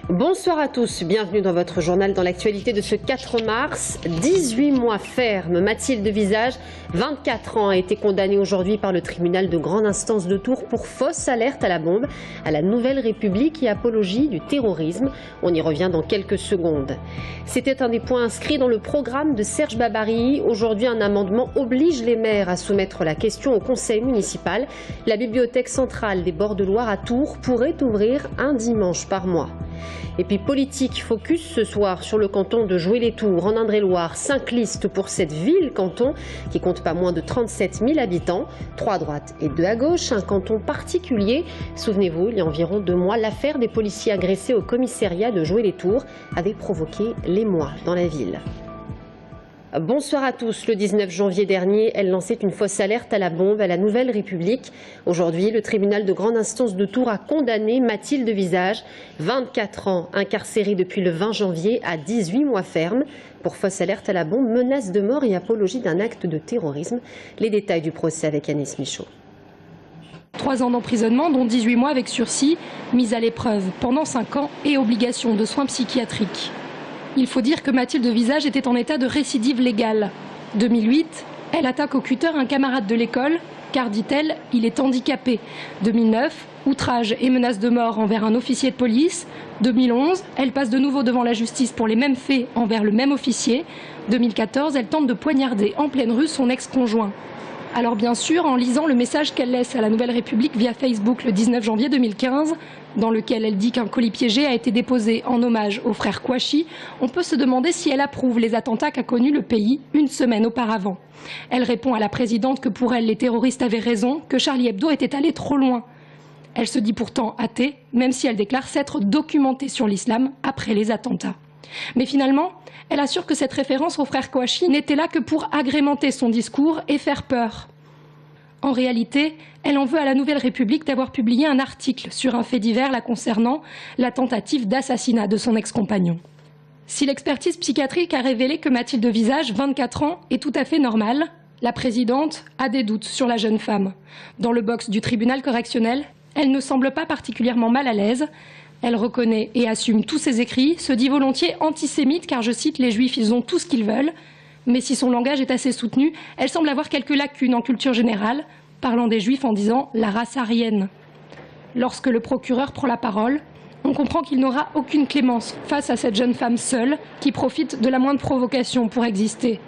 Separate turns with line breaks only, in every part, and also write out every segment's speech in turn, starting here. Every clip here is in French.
Bonsoir à tous, bienvenue dans votre journal dans l'actualité de ce 4 mars. 18 mois ferme. Mathilde Visage, 24 ans, a été condamnée aujourd'hui par le tribunal de grande instance de Tours pour fausse alerte à la bombe à la Nouvelle République et apologie du terrorisme. On y revient dans quelques secondes. C'était un des points inscrits dans le programme de Serge Babary. Aujourd'hui, un amendement oblige les maires à soumettre la question au conseil municipal. La bibliothèque centrale des Bords de Loire à Tours pourrait ouvrir un dimanche par mois. Et puis politique, focus ce soir sur le canton de Joué-les-Tours en Indre-et-Loire. 5 listes pour cette ville-canton qui compte pas moins de 37 000 habitants. 3 à droite et 2 à gauche, un canton particulier. Souvenez-vous, il y a environ 2 mois, l'affaire des policiers agressés au commissariat de Joué-les-Tours avait provoqué l'émoi dans la ville. Bonsoir à tous. Le 19 janvier dernier, elle lançait une fausse alerte à la bombe à la Nouvelle République. Aujourd'hui, le tribunal de grande instance de Tours a condamné Mathilde Visage, 24 ans, incarcérée depuis le 20 janvier à 18 mois ferme pour fausse alerte à la bombe, menace de mort et apologie d'un acte de terrorisme. Les détails du procès avec Agnès Michaud.
3 ans d'emprisonnement, dont 18 mois avec sursis, mise à l'épreuve pendant 5 ans et obligation de soins psychiatriques. Il faut dire que Mathilde Visage était en état de récidive légale. 2008, elle attaque au cutter un camarade de l'école, car, dit-elle, il est handicapé. 2009, outrage et menace de mort envers un officier de police. 2011, elle passe de nouveau devant la justice pour les mêmes faits envers le même officier. 2014, elle tente de poignarder en pleine rue son ex-conjoint. Alors bien sûr, en lisant le message qu'elle laisse à la Nouvelle République via Facebook le 19 janvier 2015, dans lequel elle dit qu'un colis piégé a été déposé en hommage au frère Kouachi, on peut se demander si elle approuve les attentats qu'a connus le pays une semaine auparavant. Elle répond à la présidente que pour elle, les terroristes avaient raison, que Charlie Hebdo était allé trop loin. Elle se dit pourtant athée, même si elle déclare s'être documentée sur l'islam après les attentats. Mais finalement, elle assure que cette référence au frère Kouachi n'était là que pour agrémenter son discours et faire peur. En réalité, elle en veut à la Nouvelle République d'avoir publié un article sur un fait divers la concernant, la tentative d'assassinat de son ex-compagnon. Si l'expertise psychiatrique a révélé que Mathilde Visage, 24 ans, est tout à fait normale, la présidente a des doutes sur la jeune femme. Dans le box du tribunal correctionnel, elle ne semble pas particulièrement mal à l'aise. Elle reconnaît et assume tous ses écrits, se dit volontiers antisémite car, je cite, les juifs ils ont tout ce qu'ils veulent. Mais si son langage est assez soutenu, elle semble avoir quelques lacunes en culture générale, parlant des juifs en disant la race aryenne. Lorsque le procureur prend la parole, on comprend qu'il n'aura aucune clémence face à cette jeune femme seule qui profite de la moindre provocation pour exister.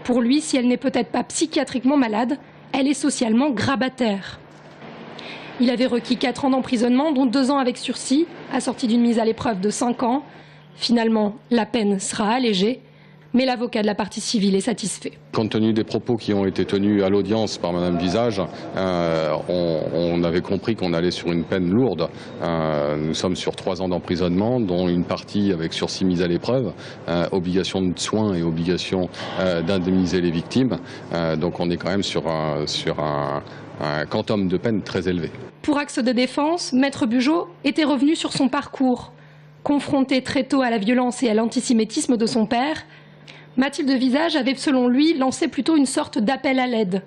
Pour lui, si elle n'est peut-être pas psychiatriquement malade, elle est socialement grabataire. Il avait requis 4 ans d'emprisonnement, dont 2 ans avec sursis, assorti d'une mise à l'épreuve de 5 ans. Finalement, la peine sera allégée, mais l'avocat de la partie civile est satisfait.
Compte tenu des propos qui ont été tenus à l'audience par Madame Visage, on avait compris qu'on allait sur une peine lourde. Nous sommes sur 3 ans d'emprisonnement, dont une partie avec sursis mise à l'épreuve, obligation de soins et obligation d'indemniser les victimes. Donc on est quand même sur un quantum de peine très élevé.
Pour axe de défense, Maître Bugeaud était revenu sur son parcours. Confronté très tôt à la violence et à l'antisémitisme de son père, Mathilde Visage avait, selon lui, lancé plutôt une sorte d'appel à l'aide.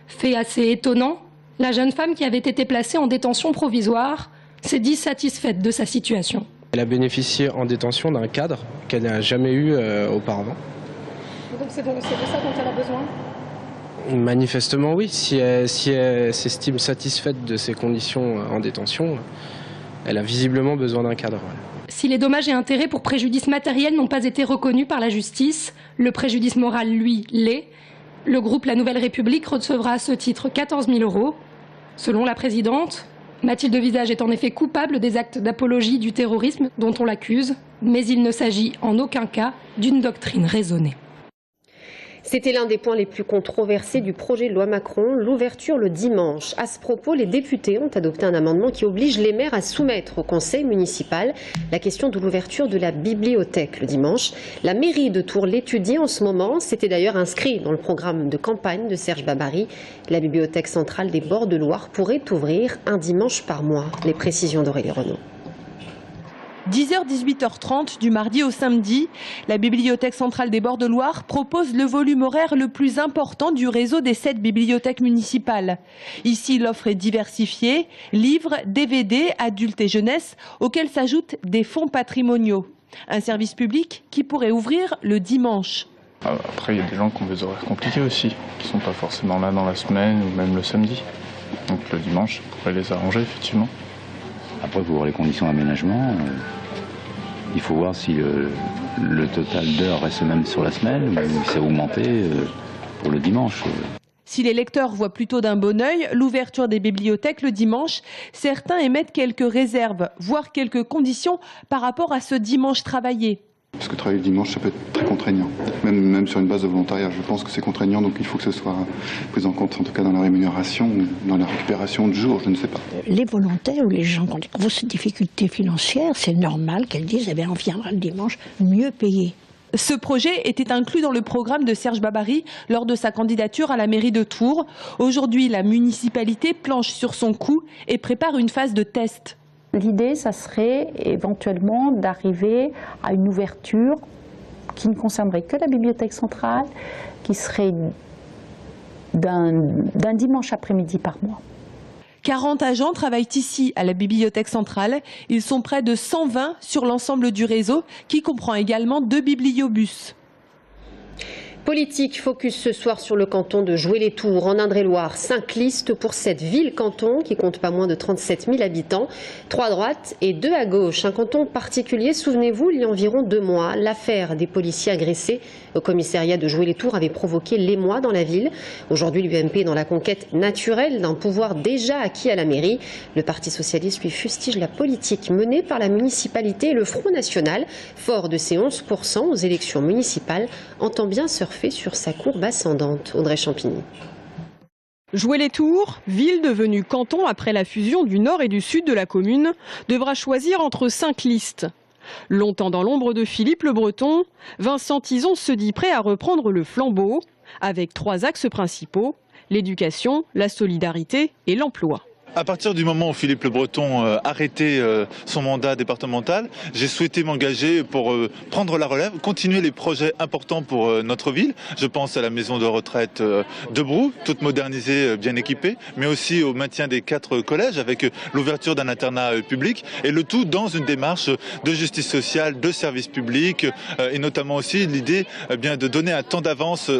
Fait assez étonnant, la jeune femme qui avait été placée en détention provisoire s'est dit satisfaite de sa situation.
Elle a bénéficié en détention d'un cadre qu'elle n'a jamais eu auparavant.
Donc c'est de ça dont elle a besoin ?
Manifestement oui, si elle s'estime satisfaite de ses conditions en détention, elle a visiblement besoin d'un cadre.
Si les dommages et intérêts pour préjudice matériel n'ont pas été reconnus par la justice, le préjudice moral, lui, l'est. Le groupe La Nouvelle République recevra à ce titre 14 000 €. Selon la présidente, Mathilde Visage est en effet coupable des actes d'apologie du terrorisme dont on l'accuse, mais il ne s'agit en aucun cas d'une doctrine raisonnée.
C'était l'un des points les plus controversés du projet de loi Macron, l'ouverture le dimanche. À ce propos, les députés ont adopté un amendement qui oblige les maires à soumettre au conseil municipal la question de l'ouverture de la bibliothèque le dimanche. La mairie de Tours l'étudie en ce moment. C'était d'ailleurs inscrit dans le programme de campagne de Serge Babary. La bibliothèque centrale des Bords de Loire pourrait ouvrir un dimanche par mois. Les précisions d'Aurélie Renaud.
10h-18h30 du mardi au samedi, la Bibliothèque centrale des Bords de Loire propose le volume horaire le plus important du réseau des 7 bibliothèques municipales. Ici, l'offre est diversifiée, livres, DVD, adultes et jeunesse, auxquels s'ajoutent des fonds patrimoniaux. Un service public qui pourrait ouvrir le dimanche.
Après, il y a des gens qui ont des horaires compliqués aussi, qui ne sont pas forcément là dans la semaine ou même le samedi. Donc le dimanche, on pourrait les arranger effectivement.
Après, pour les conditions d'aménagement, il faut voir si le total d'heures reste même sur la semaine ou si ça a augmenté pour le dimanche.
Si les lecteurs voient plutôt d'un bon œil l'ouverture des bibliothèques le dimanche, certains émettent quelques réserves, voire quelques conditions par rapport à ce dimanche travaillé.
Parce que travailler le dimanche, ça peut être très contraignant, même sur une base de volontariat. Je pense que c'est contraignant, donc il faut que ce soit pris en compte, en tout cas dans la rémunération ou dans la récupération de jour, je ne sais pas.
Les volontaires ou les gens qui ont des grosses difficultés financières, c'est normal qu'elles disent on viendra le dimanche mieux payé.
Ce projet était inclus dans le programme de Serge Babary lors de sa candidature à la mairie de Tours. Aujourd'hui, la municipalité planche sur son coup et prépare une phase de test.
L'idée, ça serait éventuellement d'arriver à une ouverture qui ne concernerait que la bibliothèque centrale, qui serait d'un dimanche après-midi par mois.
40 agents travaillent ici à la bibliothèque centrale. Ils sont près de 120 sur l'ensemble du réseau, qui comprend également 2 bibliobus.
Politique, focus ce soir sur le canton de Joué-les-Tours en Indre-et-Loire. 5 listes pour cette ville-canton qui compte pas moins de 37 000 habitants. 3 à droite et 2 à gauche. Un canton particulier, souvenez-vous, il y a environ 2 mois, l'affaire des policiers agressés au commissariat de Joué-les-Tours avait provoqué l'émoi dans la ville. Aujourd'hui, l'UMP est dans la conquête naturelle d'un pouvoir déjà acquis à la mairie. Le Parti socialiste lui fustige la politique menée par la municipalité et le Front national, fort de ses 11% aux élections municipales, entend bien surfer sur sa courbe ascendante. Audrey Champigny.
Joué-les-Tours, ville devenue canton après la fusion du nord et du sud de la commune, devra choisir entre 5 listes. Longtemps dans l'ombre de Philippe Le Breton, Vincent Tison se dit prêt à reprendre le flambeau avec 3 axes principaux, l'éducation, la solidarité et l'emploi.
À partir du moment où Philippe Le Breton a arrêté son mandat départemental, j'ai souhaité m'engager pour prendre la relève, continuer les projets importants pour notre ville. Je pense à la maison de retraite de Brou, toute modernisée, bien équipée, mais aussi au maintien des 4 collèges avec l'ouverture d'un internat public et le tout dans une démarche de justice sociale, de service public et notamment aussi l'idée de donner un temps d'avance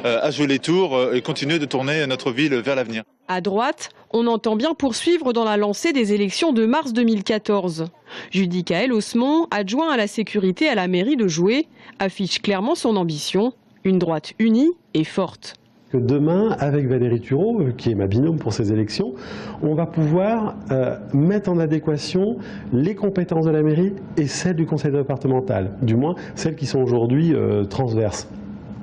à Joué-les-Tours et continuer de tourner notre ville vers l'avenir.
À droite, on entend bien poursuivre dans la lancée des élections de mars 2014. Judicaël Osmond, adjoint à la sécurité à la mairie de Joué, affiche clairement son ambition, une droite unie et forte.
Que demain, avec Valérie Thureau, qui est ma binôme pour ces élections, on va pouvoir mettre en adéquation les compétences de la mairie et celles du conseil départemental, du moins celles qui sont aujourd'hui transverses.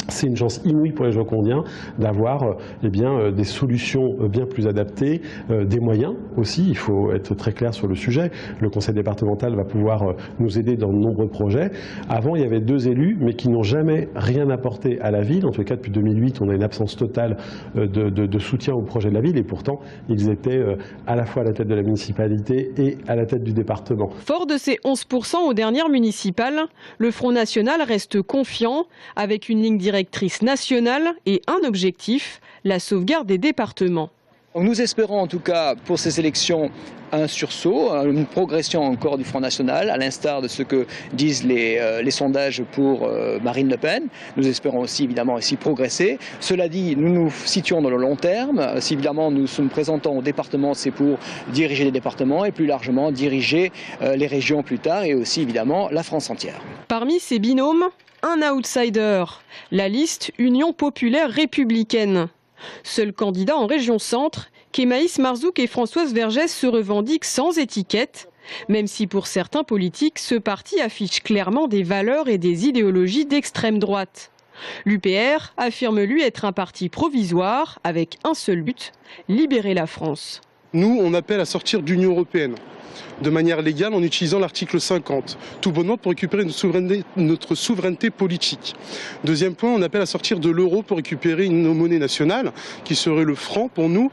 C'est une chance inouïe pour les Jocondiens d'avoir des solutions bien plus adaptées, des moyens aussi, il faut être très clair sur le sujet. Le conseil départemental va pouvoir nous aider dans de nombreux projets. Avant, il y avait 2 élus, mais qui n'ont jamais rien apporté à la ville. En tout cas, depuis 2008, on a une absence totale de soutien au projet de la ville, et pourtant, ils étaient à la fois à la tête de la municipalité et à la tête du département.
Fort de ces 11% aux dernières municipales, le Front national reste confiant, avec une ligne directrice nationale et un objectif, la sauvegarde des départements.
Nous espérons en tout cas pour ces élections un sursaut, une progression encore du Front national, à l'instar de ce que disent les sondages pour Marine Le Pen. Nous espérons aussi évidemment progresser. Cela dit, nous nous situons dans le long terme. Si évidemment nous nous présentons au département, c'est pour diriger les départements et plus largement diriger les régions plus tard et aussi évidemment la France entière.
Parmi ces binômes, un outsider, la liste Union populaire républicaine. Seul candidat en région centre, qu'Emmaïs Marzouk et Françoise Vergès se revendiquent sans étiquette, même si pour certains politiques, ce parti affiche clairement des valeurs et des idéologies d'extrême droite. L'UPR affirme lui être un parti provisoire avec un seul but, libérer la France.
Nous, on appelle à sortir de l'Union européenne. de manière légale en utilisant l'article 50, tout bonnement pour récupérer notre souveraineté politique. Deuxième point, on appelle à sortir de l'euro pour récupérer une monnaie nationale, qui serait le franc pour nous.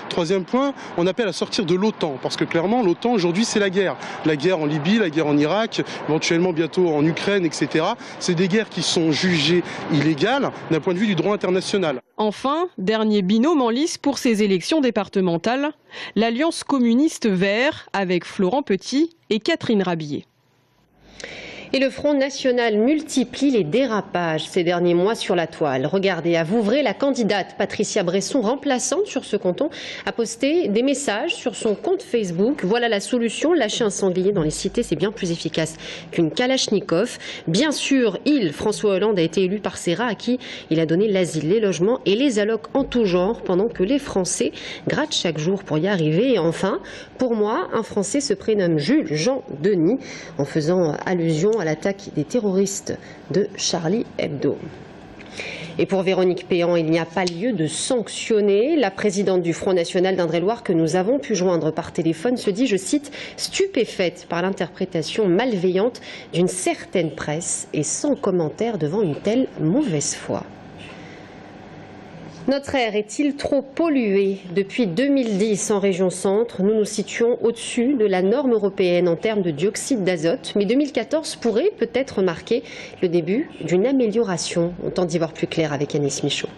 Troisième point, on appelle à sortir de l'OTAN, parce que clairement l'OTAN aujourd'hui c'est la guerre. La guerre en Libye, la guerre en Irak, éventuellement bientôt en Ukraine, etc. C'est des guerres qui sont jugées illégales d'un point de vue du droit international.
Enfin, dernier binôme en lice pour ces élections départementales, l'Alliance communiste vert avec Florent Petit et Catherine Rabier.
Et le Front National multiplie les dérapages ces derniers mois sur la toile. Regardez, à Vouvray, la candidate Patricia Bresson, remplaçante sur ce canton, a posté des messages sur son compte Facebook. Voilà la solution, lâcher un sanglier dans les cités, c'est bien plus efficace qu'une Kalachnikov. Bien sûr, François Hollande, a été élu par ses rats à qui il a donné l'asile, les logements et les allocs en tout genre, pendant que les Français grattent chaque jour pour y arriver. Et enfin, pour moi, un Français se prénomme Jules Jean Denis, en faisant allusion à l'attaque des terroristes de Charlie Hebdo. Et pour Véronique Péan, il n'y a pas lieu de sanctionner. La présidente du Front National d'Indre-et-Loire, que nous avons pu joindre par téléphone, se dit, je cite, stupéfaite par l'interprétation malveillante d'une certaine presse et sans commentaire devant une telle mauvaise foi. Notre air est-il trop pollué? Depuis 2010, en région centre, nous nous situons au-dessus de la norme européenne en termes de dioxyde d'azote. Mais 2014 pourrait peut-être marquer le début d'une amélioration. On tente d'y voir plus clair avec Anis Michaud.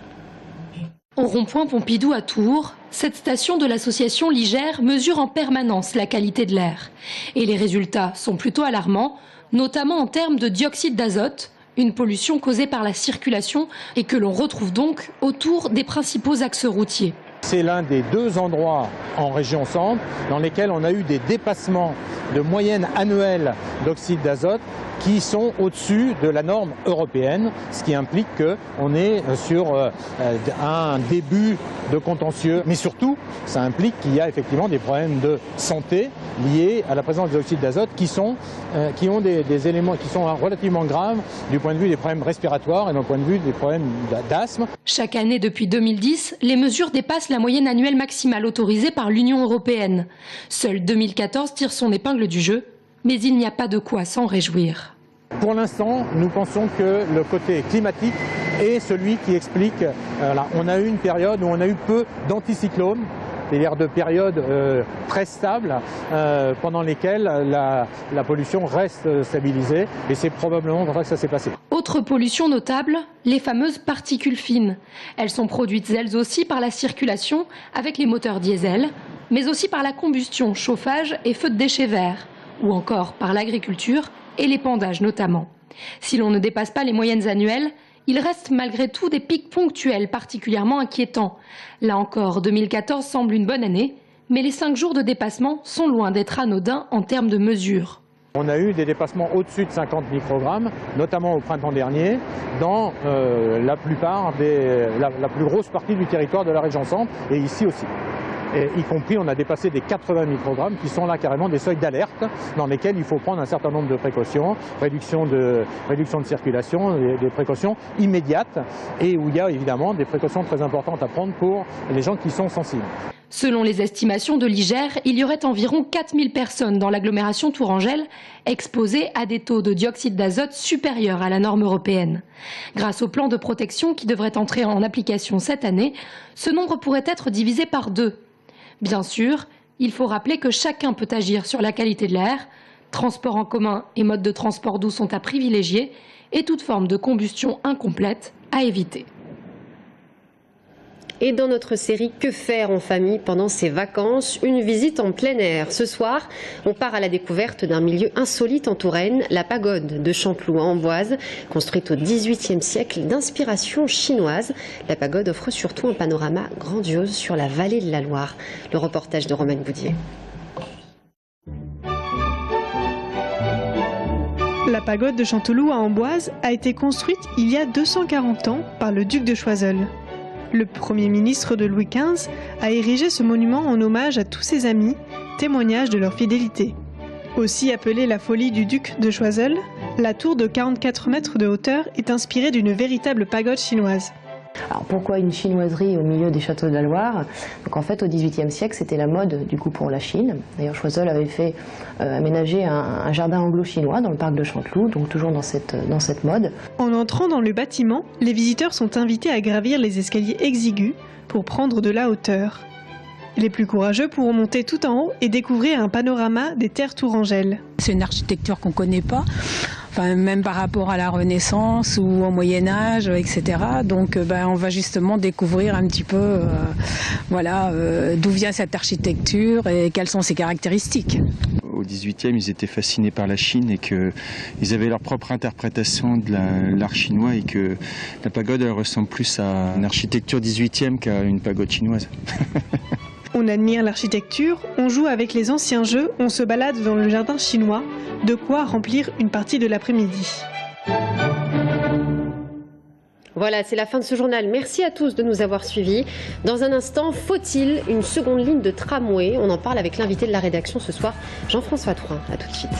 Au rond-point Pompidou à Tours, cette station de l'association Ligère mesure en permanence la qualité de l'air. Et les résultats sont plutôt alarmants, notamment en termes de dioxyde d'azote, une pollution causée par la circulation et que l'on retrouve donc autour des principaux axes routiers.
C'est l'un des 2 endroits en région centre dans lesquels on a eu des dépassements de moyenne annuelle d'oxyde d'azote qui sont au-dessus de la norme européenne, ce qui implique qu'on est sur un début de contentieux. Mais surtout, ça implique qu'il y a effectivement des problèmes de santé liés à la présence d'oxyde d'azote qui ont des éléments qui sont relativement graves du point de vue des problèmes respiratoires et du point de vue des problèmes d'asthme.
Chaque année depuis 2010, les mesures dépassent la moyenne annuelle maximale autorisée par l'Union européenne. Seul 2014 tire son épingle du jeu, mais il n'y a pas de quoi s'en réjouir.
Pour l'instant, nous pensons que le côté climatique est celui qui explique. On a eu une période où on a eu peu d'anticyclones, c'est-à-dire de périodes très stables pendant lesquelles la pollution reste stabilisée, et c'est probablement pour ça que ça s'est passé.
Autre pollution notable, les fameuses particules fines. Elles sont produites elles aussi par la circulation avec les moteurs diesel, mais aussi par la combustion, chauffage et feux de déchets verts, ou encore par l'agriculture et l'épandage notamment. Si l'on ne dépasse pas les moyennes annuelles, il reste malgré tout des pics ponctuels particulièrement inquiétants. Là encore, 2014 semble une bonne année, mais les 5 jours de dépassement sont loin d'être anodins en termes de mesures.
On a eu des dépassements au-dessus de 50 microgrammes, notamment au printemps dernier, dans la plus grosse partie du territoire de la région centre, et ici aussi. Et y compris, on a dépassé des 80 microgrammes qui sont là carrément des seuils d'alerte dans lesquels il faut prendre un certain nombre de précautions, réduction de circulation, des précautions immédiates, et où il y a évidemment des précautions très importantes à prendre pour les gens qui sont sensibles.
Selon les estimations de l'IGER, il y aurait environ 4000 personnes dans l'agglomération tourangelle exposées à des taux de dioxyde d'azote supérieurs à la norme européenne. Grâce au plan de protection qui devrait entrer en application cette année, ce nombre pourrait être divisé par 2. Bien sûr, il faut rappeler que chacun peut agir sur la qualité de l'air. Transport en commun et modes de transport doux sont à privilégier et toute forme de combustion incomplète à éviter.
Et dans notre série Que faire en famille pendant ses vacances, une visite en plein air. Ce soir, on part à la découverte d'un milieu insolite en Touraine, la pagode de Chanteloup-en-Amboise, construite au XVIIIe siècle d'inspiration chinoise. La pagode offre surtout un panorama grandiose sur la vallée de la Loire. Le reportage de Romaine Boudier.
La pagode de Chanteloup à Amboise a été construite il y a 240 ans par le duc de Choiseul. Le Premier ministre de Louis XV a érigé ce monument en hommage à tous ses amis, témoignage de leur fidélité. Aussi appelée la folie du duc de Choiseul, la tour de 44 mètres de hauteur est inspirée d'une véritable pagode chinoise.
Alors pourquoi une chinoiserie au milieu des châteaux de la Loire? Donc en fait au XVIIIe siècle c'était la mode du coup pour la Chine. D'ailleurs Choiseul avait fait aménager un jardin anglo-chinois dans le parc de Chanteloup, donc toujours dans cette mode.
En entrant dans le bâtiment, les visiteurs sont invités à gravir les escaliers exigus pour prendre de la hauteur. Les plus courageux pourront monter tout en haut et découvrir un panorama des terres tourangelles.
C'est une architecture qu'on ne connaît pas, enfin, même par rapport à la Renaissance ou au Moyen-Âge, etc. Donc on va justement découvrir un petit peu d'où vient cette architecture et quelles sont ses caractéristiques.
Au XVIIIe, ils étaient fascinés par la Chine et qu'ils avaient leur propre interprétation de l'art chinois et que la pagode elle ressemble plus à une architecture XVIIIe qu'à une pagode chinoise.
On admire l'architecture, on joue avec les anciens jeux, on se balade dans le jardin chinois, de quoi remplir une partie de l'après-midi.
Voilà, c'est la fin de ce journal. Merci à tous de nous avoir suivis. Dans un instant, faut-il une seconde ligne de tramway? On en parle avec l'invité de la rédaction ce soir, Jean-François Trouin. À tout de suite.